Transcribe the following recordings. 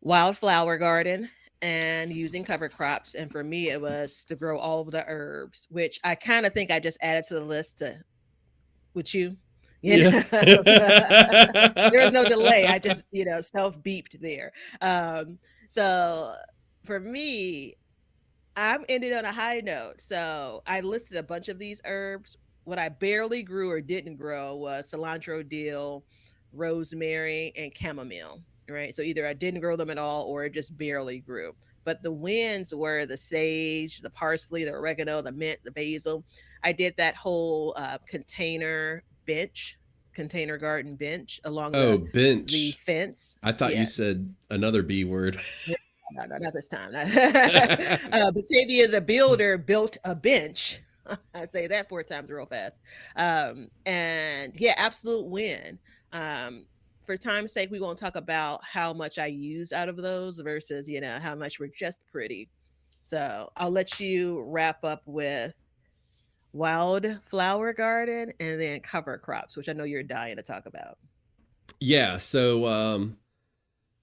wildflower garden and using cover crops. And for me, it was to grow all of the herbs, which I kind of think I just added to the list to with you. You Yeah. know, there was no delay. I just, self beeped there. So for me, I'm ending on a high note. So I listed a bunch of these herbs. What I barely grew or didn't grow was cilantro, dill, rosemary, and chamomile. Right. So either I didn't grow them at all or it just barely grew. But the wins were the sage, the parsley, the oregano, the mint, the basil. I did that whole container garden bench along Oh, the bench. fence. I thought you Yes. said another B word. No, no, no, not this time. Batavia the builder built a bench. I say that 4 times real fast. And yeah, absolute win. Um, for time's sake, we won't talk about how much I use out of those versus, how much were just pretty. So I'll let you wrap up with wildflower garden and then cover crops, which I know you're dying to talk about. Yeah, so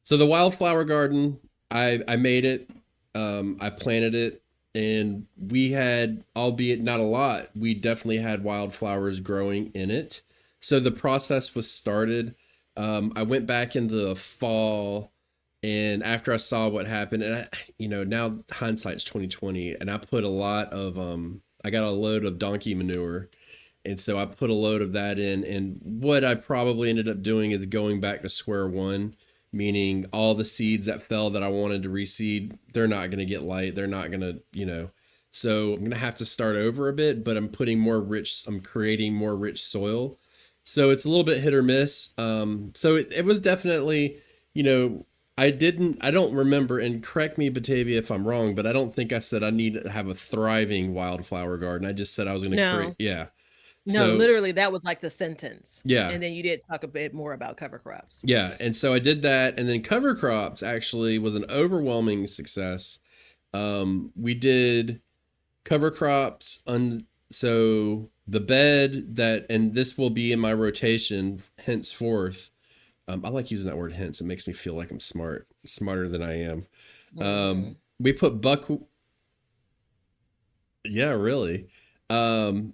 the wildflower garden, I made it. I planted it, and we had, albeit not a lot, we definitely had wildflowers growing in it. So the process was started. I went back into the fall, and after I saw what happened, and now hindsight's 2020, and I put a lot of I got a load of donkey manure, and so I put a load of that in. And what I probably ended up doing is going back to square one, meaning all the seeds that fell that I wanted to reseed, they're not going to get light. They're not going to. So I'm going to have to start over a bit, but I'm creating more rich soil. So it's a little bit hit or miss. So it was definitely, you know, I don't remember, and correct me, Batavia, if I'm wrong, but I don't think I said I need to have a thriving wildflower garden. I just said I was going to create, No, yeah. no, So, literally, that was like the sentence. yeah, And then you did talk a bit more about cover crops. yeah. And so I did that. And then cover crops actually was an overwhelming success. We did cover crops. So the bed that, and this will be in my rotation henceforth. I like using that word hence. It makes me feel like I'm smarter than I am. Mhm. We put yeah, really. Um,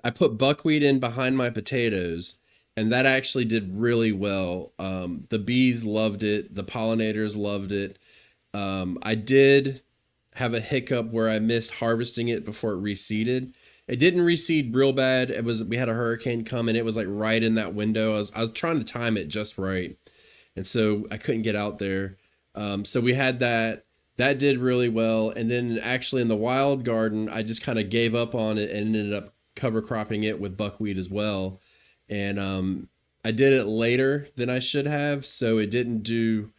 I put buckwheat in behind my potatoes, and that actually did really well. The bees loved it, the pollinators loved it. I did have a hiccup where I missed harvesting it before it reseeded. It didn't reseed real bad. We had a hurricane come, and it was like right in that window. I was trying to time it just right, and so I couldn't get out there. So we had that. That did really well, and then actually in the wild garden, I just kind of gave up on it and ended up cover cropping it with buckwheat as well. And I did it later than I should have, so it didn't do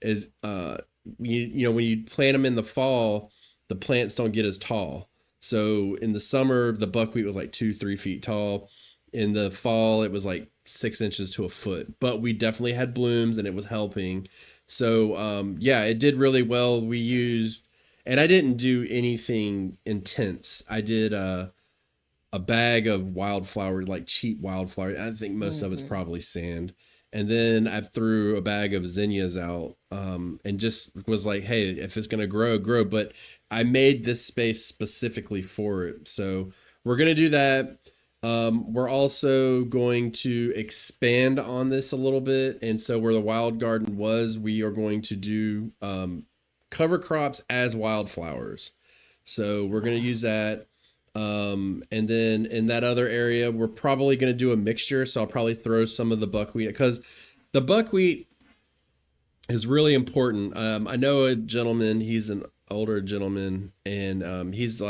as when you plant them in the fall, the plants don't get as tall. So in the summer, the buckwheat was like 2-3 feet tall. In the fall, it was like 6 inches to a foot. But we definitely had blooms, and it was helping. So yeah, it did really well. We used, and I didn't do anything intense. I did a bag of wildflower, like cheap wildflower. I think most of it's Mhm. probably sand. And then I threw a bag of zinnias out, and just was like, hey, if it's going to grow, grow. But I made this space specifically for it. So we're going to do that. We're also going to expand on this a little bit. And so where the wild garden was, we are going to do cover crops as wildflowers. So we're going to use that. And then in that other area, we're probably going to do a mixture. So I'll probably throw some of the buckwheat, because the buckwheat is really important. I know a gentleman, he's an older gentleman, and he's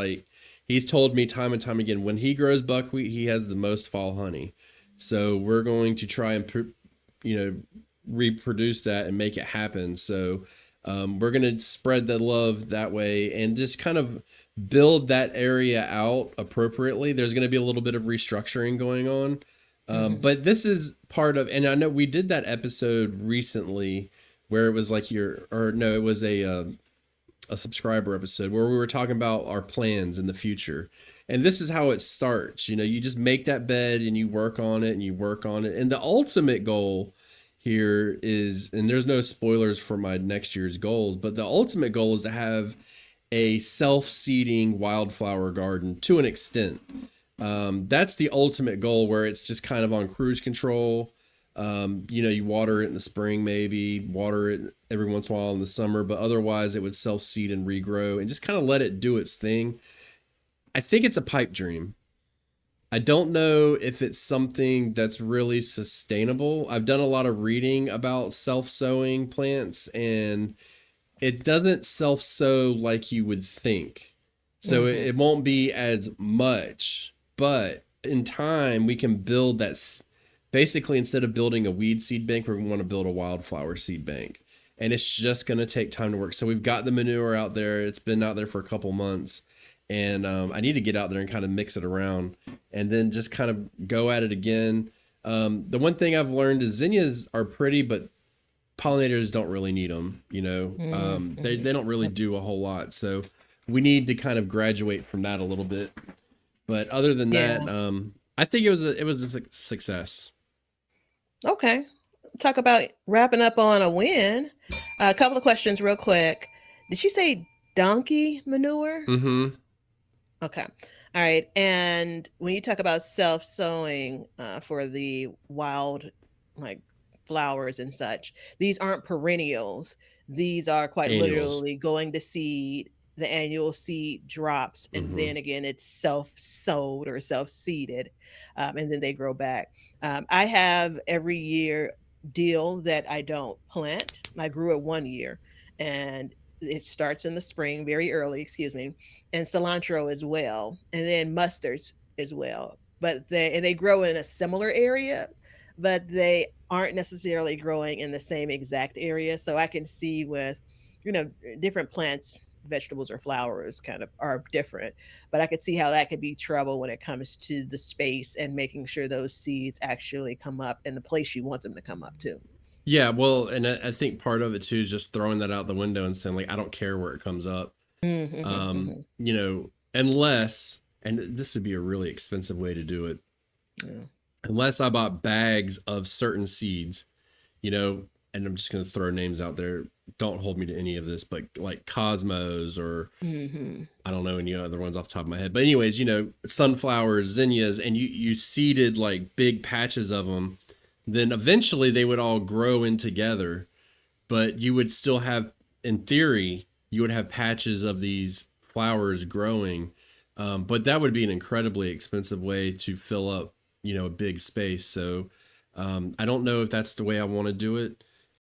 told me time and time again, when he grows buckwheat, he has the most fall honey. So we're going to try and, you know, reproduce that and make it happen. So we're going to spread the love that way and just kind of build that area out appropriately. There's going to be a little bit of restructuring going on. Mhm. But this is part of, and I know we did that episode recently where it was like or no, it was a subscriber episode where we were talking about our plans in the future. And this is how it starts. You know, you just make that bed and you work on it and you work on it. And the ultimate goal here is, and there's no spoilers for my next year's goals, but the ultimate goal is to have a self-seeding wildflower garden to an extent. That's the ultimate goal, where it's just kind of on cruise control. You water it in the spring, maybe water it every once in a while in the summer, but otherwise it would self-seed and regrow and just kind of let it do its thing. I think it's a pipe dream. I don't know if it's something that's really sustainable. I've done a lot of reading about self-sowing plants, and it doesn't self-sow like you would think. So Hmm. it won't be as much, but in time we can build that. Basically, instead of building a weed seed bank, we're going to want to build a wildflower seed bank. And it's just going to take time to work. So we've got the manure out there. It's been out there for a couple months. And I need to get out there and kind of mix it around and then just kind of go at it again. The one thing I've learned is zinnias are pretty, but pollinators don't really need them. They don't really Yep. do a whole lot. So we need to kind of graduate from that a little bit. But other than that, Yeah. I think it was a success. Okay. Talk about wrapping up on a win. A couple of questions, real quick. Did she say donkey manure? Mm-hmm. Okay. All right. And when you talk about self sowing for the wild, like flowers and such, these aren't perennials. These are quite Annuals. literally going to seed. The annual seed drops, and Mm-hmm. then again, it's self sowed or self seeded, and then they grow back. I have every year deal that I don't plant. I grew it one year, and it starts in the spring, very early, excuse me, and cilantro as well, and then mustards as well. But they grow in a similar area, but they aren't necessarily growing in the same exact area. So I can see with, you know, different plants, vegetables or flowers kind of are different, but I could see how that could be trouble when it comes to the space and making sure those seeds actually come up in the place you want them to come up to. Yeah, well, and I think part of it too is just throwing that out the window and saying like, I don't care where it comes up. Mm-hmm. Unless, and this would be a really expensive way to do it, Yeah. unless I bought bags of certain seeds, you know, and I'm just going to throw names out there. Don't hold me to any of this, but like Cosmos or Mm-hmm. I don't know any other ones off the top of my head. But anyways, sunflowers, zinnias, and you seeded like big patches of them. Then eventually they would all grow in together, but you would still have, in theory, you would have patches of these flowers growing. But that would be an incredibly expensive way to fill up, a big space. So I don't know if that's the way I want to do it.